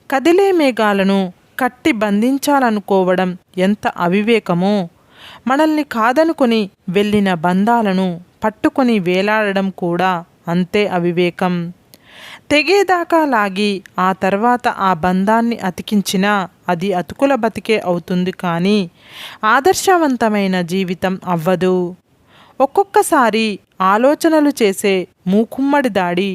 కదిలే మేఘాలను కట్టి బంధించాలనుకోవడం ఎంత అవివేకమో, మనల్ని కాదనుకొని వెళ్ళిన బంధాలను పట్టుకొని వేలాడడం కూడా అంతే అవివేకం. తెగేదాకా లాగి ఆ తర్వాత ఆ బంధాన్ని అతికించినా అది అతుకుల బతికే అవుతుంది, కానీ ఆదర్శవంతమైన జీవితం అవ్వదు. ఒక్కొక్కసారి ఆలోచనలు చేసే మూకుమ్మడి దాడి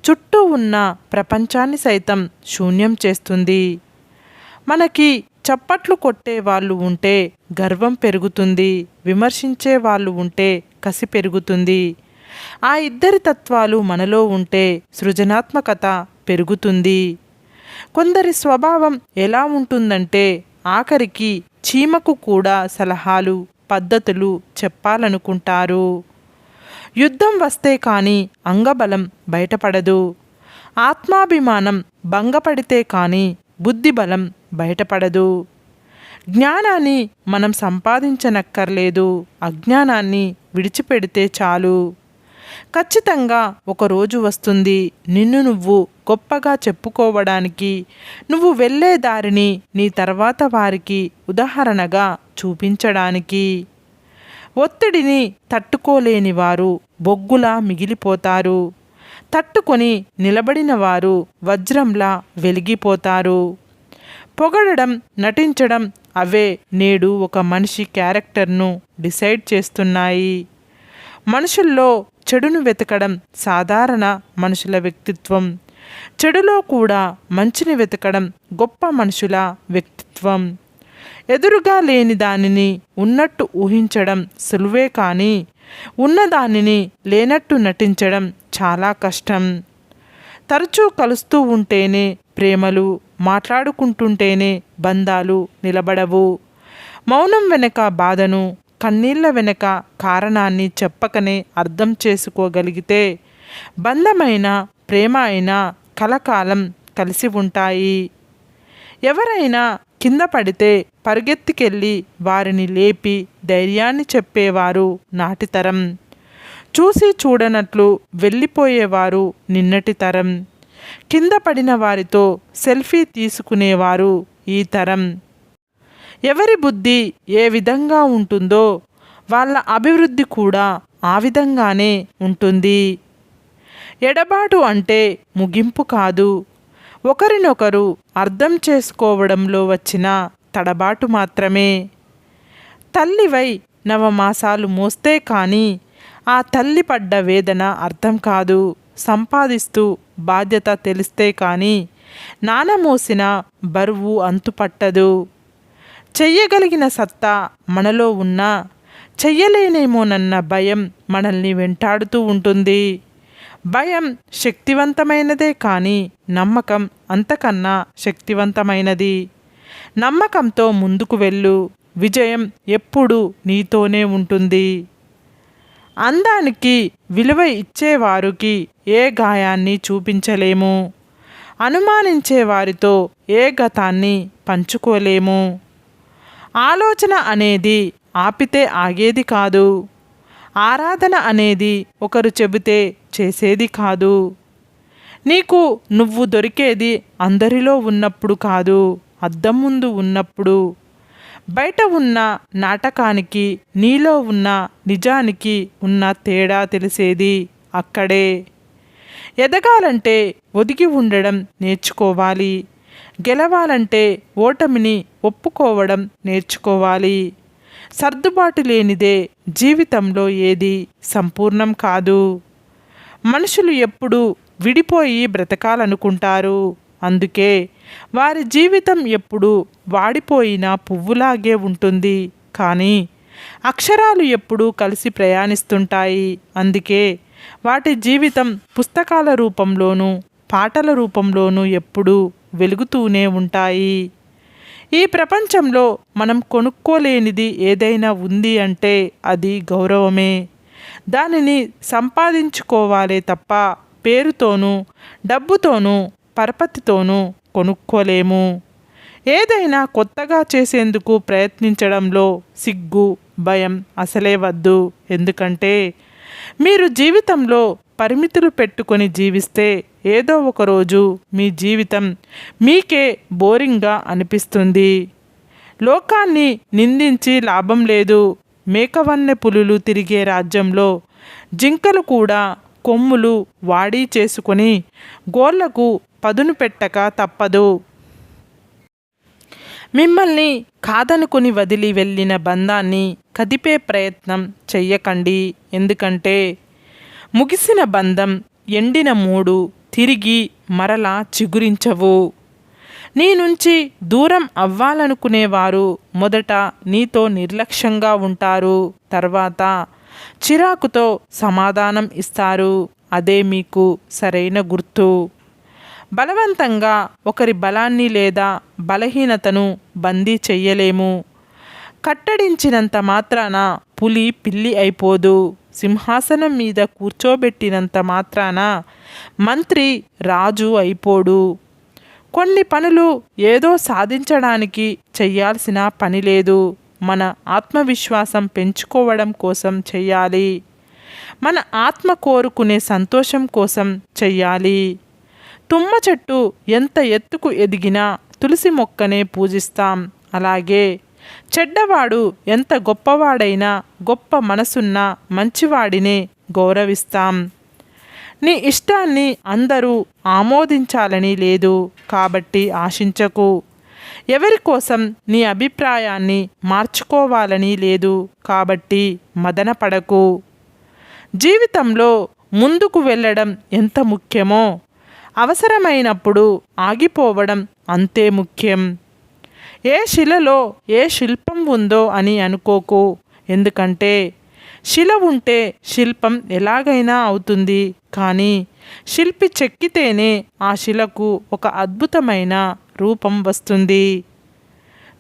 చుట్టూ ఉన్న ప్రపంచాన్ని సైతం శూన్యం చేస్తుంది. మనకి చప్పట్లు కొట్టే వాళ్ళు ఉంటే గర్వం పెరుగుతుంది, విమర్శించే వాళ్ళు ఉంటే కసి పెరుగుతుంది. ఆ ఇద్దరి తత్వాలు మనలో ఉంటే సృజనాత్మకత పెరుగుతుంది. కొందరి స్వభావం ఎలా ఉంటుందంటే ఆఖరికి చీమకు కూడా సలహాలు, పద్ధతులు చెప్పాలనుకుంటారు. యుద్ధం వస్తే కానీ అంగబలం బయటపడదు. ఆత్మాభిమానం భంగపడితే కానీ బుద్ధిబలం బయటపడదు. జ్ఞానాన్ని మనం సంపాదించనక్కర్లేదు, అజ్ఞానాన్ని విడిచిపెడితే చాలు. ఖచ్చితంగా ఒకరోజు వస్తుంది నిన్ను నువ్వు గొప్పగా చెప్పుకోవడానికి, నువ్వు వెళ్ళే దారిని నీ తర్వాత వారికి ఉదాహరణగా చూపించడానికి. ఒత్తిడిని తట్టుకోలేని వారు బొగ్గులా మిగిలిపోతారు. తట్టుకొని నిలబడిన వారు వజ్రంలా వెలిగిపోతారు. పొగడడం, నటించడం అవే నేడు ఒక మనిషి క్యారెక్టర్ను డిసైడ్ చేస్తున్నాయి. మనుషుల్లో చెడును వెతకడం సాధారణ మనుషుల వ్యక్తిత్వం. చెడులో కూడా మంచిని వెతకడం గొప్ప మనుషుల వ్యక్తిత్వం. ఎదురుగా లేని దానిని ఉన్నట్టు ఊహించడం సులువే, కానీ ఉన్నదానిని లేనట్టు నటించడం చాలా కష్టం. తరచూ కలుస్తూ ఉంటేనే ప్రేమలు, మాట్లాడుకుంటుంటేనే బంధాలు నిలబడవు. మౌనం వెనక బాధను, కన్నీళ్ల వెనక కారణాన్ని చెప్పకనే అర్థం చేసుకోగలిగితే బంధమైన, ప్రేమ అయినా కలకాలం కలిసి ఉంటాయి. ఎవరైనా కింద పడితే పరుగెత్తికెళ్ళి వారిని లేపి ధైర్యాన్ని చెప్పేవారు నాటి తరం. చూసి చూడనట్లు వెళ్ళిపోయేవారు నిన్నటి తరం. కింద పడిన వారితో సెల్ఫీ తీసుకునేవారు ఈ తరం. ఎవరి బుద్ధి ఏ విధంగా ఉంటుందో వాళ్ళ అభివృద్ధి కూడా ఆ విధంగానే ఉంటుంది. ఎడబాటు అంటే ముగింపు కాదు, ఒకరినొకరు అర్థం చేసుకోవడంలో వచ్చిన తడబాటు మాత్రమే. తల్లివై నవమాసాలు మోస్తే కానీ ఆ తల్లి పడ్డ వేదన అర్థం కాదు. సంపాదిస్తూ బాధ్యత తెలిస్తే కానీ నాన్న మోసిన బరువు అంతుపట్టదు. చెయ్యగలిగిన సత్తా మనలో ఉన్నా చెయ్యలేనేమోనన్న భయం మనల్ని వెంటాడుతూ ఉంటుంది. భయం శక్తివంతమైనదే, కానీ నమ్మకం అంతకన్నా శక్తివంతమైనది. నమ్మకంతో ముందుకు వెళ్ళు, విజయం ఎప్పుడూ నీతోనే ఉంటుంది. అందానికి విలువ ఇచ్చేవారికి ఏ గాయాన్ని చూపించలేము. అనుమానించే వారితో ఏ గతాన్ని పంచుకోలేము. ఆలోచన అనేది ఆపితే ఆగేది కాదు. ఆరాధన అనేది ఒకరు చెబితే చేసేది కాదు. నీకు నువ్వు దొరికేది అందరిలో ఉన్నప్పుడు కాదు, అద్దం ముందు ఉన్నప్పుడు. బయట ఉన్న నాటకానికి, నీలో ఉన్న నిజానికి ఉన్న తేడా తెలిసేది అక్కడే. ఎదగాలంటే ఒదిగి ఉండడం నేర్చుకోవాలి. గెలవాలంటే ఓటమిని ఒప్పుకోవడం నేర్చుకోవాలి. సర్దుబాటు లేనిదే జీవితంలో ఏది సంపూర్ణం కాదు. మనుషులు ఎప్పుడు విడిపోయి బ్రతకాలనుకుంటారు. అందుకే వారి జీవితం ఎప్పుడు వాడిపోయిన పువ్వులాగే ఉంటుంది, కానీ అక్షరాలు ఎప్పుడూ కలిసి ప్రయాణిస్తుంటాయి. అందుకే వాటి జీవితం పుస్తకాల రూపంలోనూ పాటల రూపంలోనూ ఎప్పుడూ వెలుగుతూనే ఉంటాయి. ఈ ప్రపంచంలో మనం కొనుక్కోలేనిది ఏదైనా ఉంది అంటే అది గౌరవమే. దానిని సంపాదించుకోవాలే తప్ప పేరుతోనూ, డబ్బుతోనూ, పరపతితోనూ కొనుక్కోలేము. ఏదైనా కొత్తగా చేసేందుకు ప్రయత్నించడంలో సిగ్గు, భయం అసలే వద్దు. ఎందుకంటే మీరు జీవితంలో పరిమితులు పెట్టుకొని జీవిస్తే ఏదో ఒక రోజు మీ జీవితం మీకే బోరింగ్గా అనిపిస్తుంది. లోకాన్ని నిందించి లాభం లేదు. మేకవన్నె పులులు తిరిగే రాజ్యంలో జింకలు కూడా కొమ్ములు వాడి చేసుకొని గోళ్లకు పదును పెట్టక తప్పదు. మిమ్మల్ని కాదనుకుని వదిలి వెళ్ళిన బంధాన్ని కదిపే ప్రయత్నం చెయ్యకండి. ఎందుకంటే ముగిసిన బంధం, ఎండిన మూడు తిరిగి మరలా చిగురించవు. నీ నుంచి దూరం అవ్వాలనుకునేవారు మొదట నీతో నిర్లక్ష్యంగా ఉంటారు. తర్వాత చిరాకుతో సమాధానం ఇస్తారు. అదే మీకు సరైన గుర్తు. బలవంతంగా ఒకరి బలాన్ని లేదా బలహీనతను బందీ చెయ్యలేము. కట్టడించినంత మాత్రాన పులి పిల్లి అయిపోదు. సింహాసనం మీద కూర్చోబెట్టినంత మాత్రాన మంత్రి రాజు అయిపోడు. కొన్ని పనులు ఏదో సాధించడానికి చెయ్యాల్సిన పని లేదు. మన ఆత్మవిశ్వాసం పెంచుకోవడం కోసం చెయ్యాలి. మన ఆత్మ కోరుకునే సంతోషం కోసం చెయ్యాలి. తుమ్మ చెట్టు ఎంత ఎత్తుకు ఎదిగినా తులసి మొక్కనే పూజిస్తాం. అలాగే చెడ్డవాడు ఎంత గొప్పవాడైనా గొప్ప మనసున్న మంచివాడినే గౌరవిస్తాం. నీ ఇష్టాన్ని అందరూ ఆమోదించాలని లేదు కాబట్టి ఆశించకు. ఎవరి కోసం నీ అభిప్రాయాన్ని మార్చుకోవాలని లేదు కాబట్టి మదనపడకు. జీవితంలో ముందుకు వెళ్ళడం ఎంత ముఖ్యమో అవసరమైనప్పుడు ఆగిపోవడం అంతే ముఖ్యం. ఏ శిలలో ఏ శిల్పం ఉందో అని అనుకోకు. ఎందుకంటే శిల ఉంటే శిల్పం ఎలాగైనా అవుతుంది. కానీ శిల్పి చెక్కితేనే ఆ శిలకు ఒక అద్భుతమైన రూపం వస్తుంది.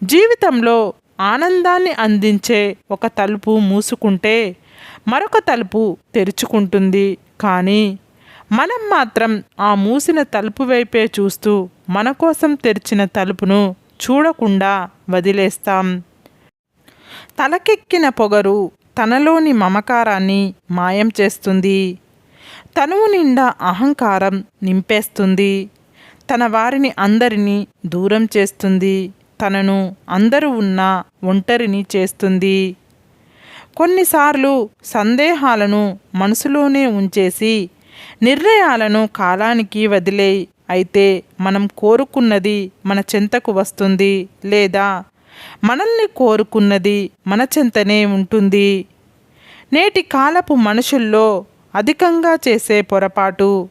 జీవితంలో ఆనందాన్ని అందించే ఒక తలుపు మూసుకుంటే మరొక తలుపు తెరుచుకుంటుంది. కానీ మనం మాత్రం ఆ మూసిన తలుపు వైపే చూస్తూ మన కోసం తెరిచిన తలుపును చూడకుండా వదిలేస్తాం. తలకెక్కిన పొగరు తనలోని మమకారాన్ని మాయం చేస్తుంది. తనువు నిండా అహంకారం నింపేస్తుంది. తన వారిని అందరినీ దూరం చేస్తుంది. తనను అందరూ ఉన్నా ఒంటరిని చేస్తుంది. కొన్నిసార్లు సందేహాలను మనసులోనే ఉంచేసి నిర్ణయాలను కాలానికి వదిలేయి. అయితే మనం కోరుకున్నది మన చెంతకు వస్తుంది, లేదా మనల్ని కోరుకున్నది మన చెంతనే ఉంటుంది. నేటి కాలపు మనుషుల్లో అధికంగా చేసే పొరపాటు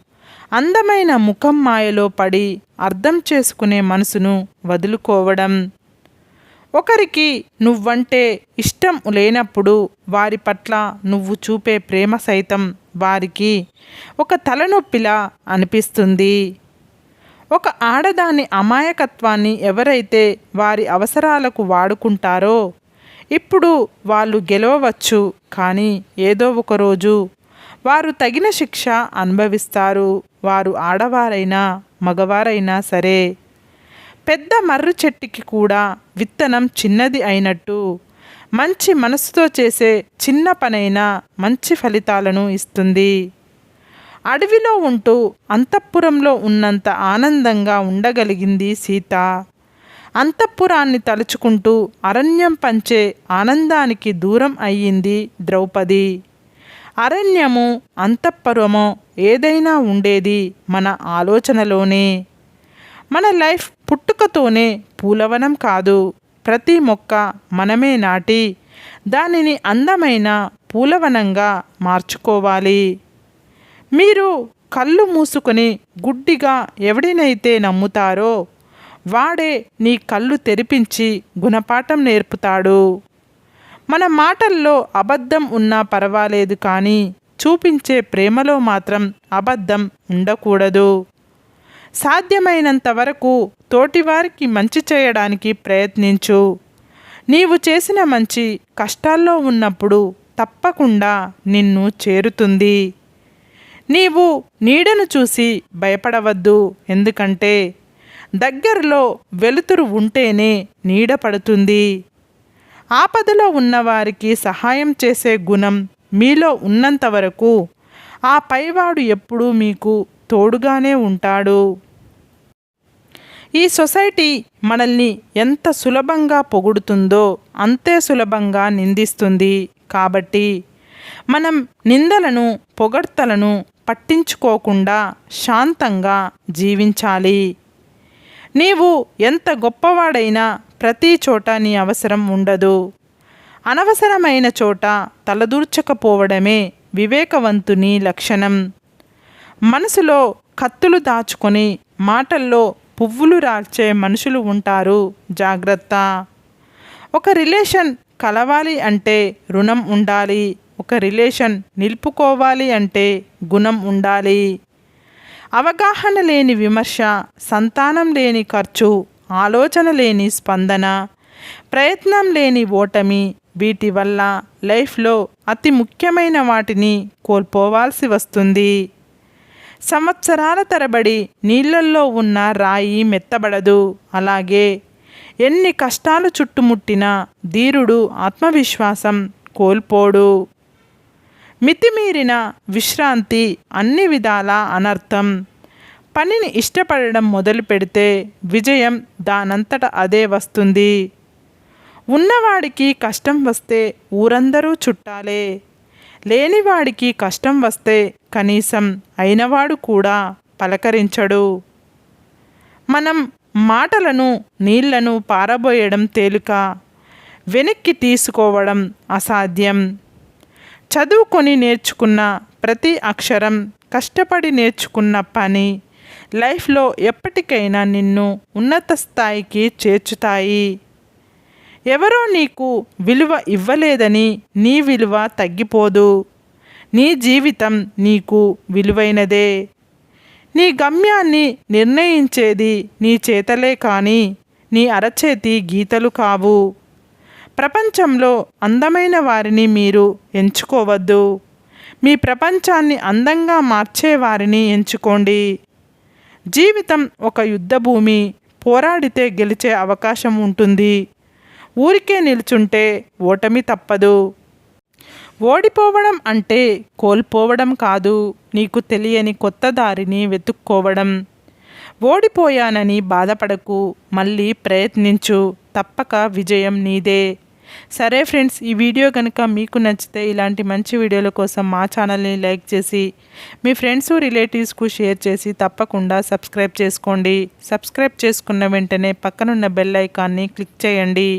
అందమైన ముఖం మాయలో పడి అర్థం చేసుకునే మనసును వదులుకోవడం. ఒకరికి నువ్వంటే ఇష్టం లేనప్పుడు వారి పట్ల నువ్వు చూపే ప్రేమ సైతం వారికి ఒక తలనొప్పిలా అనిపిస్తుంది. ఒక ఆడదాని అమాయకత్వాన్ని ఎవరైతే వారి అవసరాలకు వాడుకుంటారో ఇప్పుడు వాళ్ళు గెలవవచ్చు. కానీ ఏదో ఒకరోజు వారు తగిన శిక్ష అనుభవిస్తారు. వారు ఆడవారైనా మగవారైనా సరే. పెద్ద మర్రి చెట్టుకి కూడా విత్తనం చిన్నది అయినట్టు మంచి మనసుతో చేసే చిన్న పనైనా మంచి ఫలితాలను ఇస్తుంది. అడవిలో ఉంటూ అంతఃపురంలో ఉన్నంత ఆనందంగా ఉండగలిగింది సీత. అంతఃపురాన్ని తలుచుకుంటూ అరణ్యం పంచే ఆనందానికి దూరం అయ్యింది ద్రౌపది. అరణ్యము అంతఃపురమో ఏదైనా ఉండేది మన ఆలోచనలోనే. మన లైఫ్ పుట్టుకతోనే పూలవనం కాదు. ప్రతి మొక్క మనమే నాటి దానిని అందమైన పూలవనంగా మార్చుకోవాలి. మీరు కళ్ళు మూసుకొని గుడ్డిగా ఎవడినైతే నమ్ముతారో వాడే నీ కళ్ళు తెరిపించి గుణపాఠం నేర్పుతాడు. మన మాటల్లో అబద్ధం ఉన్నా పర్వాలేదు, కానీ చూపించే ప్రేమలో మాత్రం అబద్ధం ఉండకూడదు. సాధ్యమైనంత వరకు తోటివారికి మంచి చేయడానికి ప్రయత్నించు. నీవు చేసిన మంచి కష్టాల్లో ఉన్నప్పుడు తప్పకుండా నిన్ను చేరుతుంది. నీవు నీడను చూసి భయపడవద్దు. ఎందుకంటే దగ్గరలో వెలుతురు ఉంటేనే నీడ పడుతుంది. ఆపదలో ఉన్నవారికి సహాయం చేసే గుణం మీలో ఉన్నంత వరకు ఆ పైవాడు ఎప్పుడూ మీకు తోడుగానే ఉంటాడు. ఈ సొసైటీ మనల్ని ఎంత సులభంగా పొగుడుతుందో అంతే సులభంగా నిందిస్తుంది. కాబట్టి మనం నిందలను, పొగడ్తలను పట్టించుకోకుండా శాంతంగా జీవించాలి. నీవు ఎంత గొప్పవాడైనా ప్రతి చోట నీ అవసరం ఉండదు. అనవసరమైన చోట తలదూర్చకపోవడమే వివేకవంతుని లక్షణం. మనసులో కత్తులు దాచుకొని మాటల్లో పువ్వులు రాల్చే మనుషులు ఉంటారు, జాగ్రత్త. ఒక రిలేషన్ కలవాలి అంటే రుణం ఉండాలి. ఒక రిలేషన్ నిలుపుకోవాలి అంటే గుణం ఉండాలి. అవగాహన లేని విమర్శ, సంతానం లేని ఖర్చు, ఆలోచన లేని స్పందన, ప్రయత్నం లేని ఓటమి, వీటి వల్ల లైఫ్లో అతి ముఖ్యమైన వాటిని కోల్పోవాల్సి వస్తుంది. సంవత్సరాల తరబడి నీళ్ళల్లో ఉన్న రాయి మెత్తబడదు. అలాగే ఎన్ని కష్టాలు చుట్టుముట్టినా ధీరుడు ఆత్మవిశ్వాసం కోల్పోడు. మితిమీరిన విశ్రాంతి అన్ని విధాల అనర్థం. పనిని ఇష్టపడడం మొదలు పెడితే విజయం దానంతట అదే వస్తుంది. ఉన్నవాడికి కష్టం వస్తే ఊరందరూ చుట్టాలే. లేనివాడికి కష్టం వస్తే కనీసం అయినవాడు కూడా పలకరించడు. మనం మాటలను, నీళ్లను పారబోయడం తేలిక, వెనక్కి తీసుకోవడం అసాధ్యం. చదువుకొని నేర్చుకున్న ప్రతి అక్షరం, కష్టపడి నేర్చుకున్న పని లైఫ్లో ఎప్పటికైనా నిన్ను ఉన్నత స్థాయికి చేర్చుతాయి. ఎవరో నీకు విలువ ఇవ్వలేదని నీ విలువ తగ్గిపోదు. నీ జీవితం నీకు విలువైనదే. నీ గమ్యాన్ని నిర్ణయించేది నీ చేతలే కానీ నీ అరచేతి గీతలు కావు. ప్రపంచంలో అందమైన వారిని మీరు ఎంచుకోవద్దు. మీ ప్రపంచాన్ని అందంగా మార్చే వారిని ఎంచుకోండి. జీవితం ఒక యుద్ధభూమి. పోరాడితే గెలిచే అవకాశం ఉంటుంది. ఊరికే నిల్చుంటే ఓటమి తప్పదు. ఓడిపోవడం అంటే కోల్పోవడం కాదు, నీకు తెలియని కొత్త దారిని వెతుక్కోవడం. ఓడిపోయానని బాధపడకు, మళ్ళీ ప్రయత్నించు, తప్పక విజయం నీదే. సరే ఫ్రెండ్స్, ఈ వీడియో కనుక మీకు నచ్చితే ఇలాంటి మంచి వీడియోల కోసం మా ఛానల్ని లైక్ చేసి మీ ఫ్రెండ్స్, రిలేటివ్స్కు షేర్ చేసి తప్పకుండా సబ్స్క్రైబ్ చేసుకోండి. సబ్స్క్రైబ్ చేసుకున్న వెంటనే పక్కనున్న బెల్ ఐకాన్ని క్లిక్ చేయండి.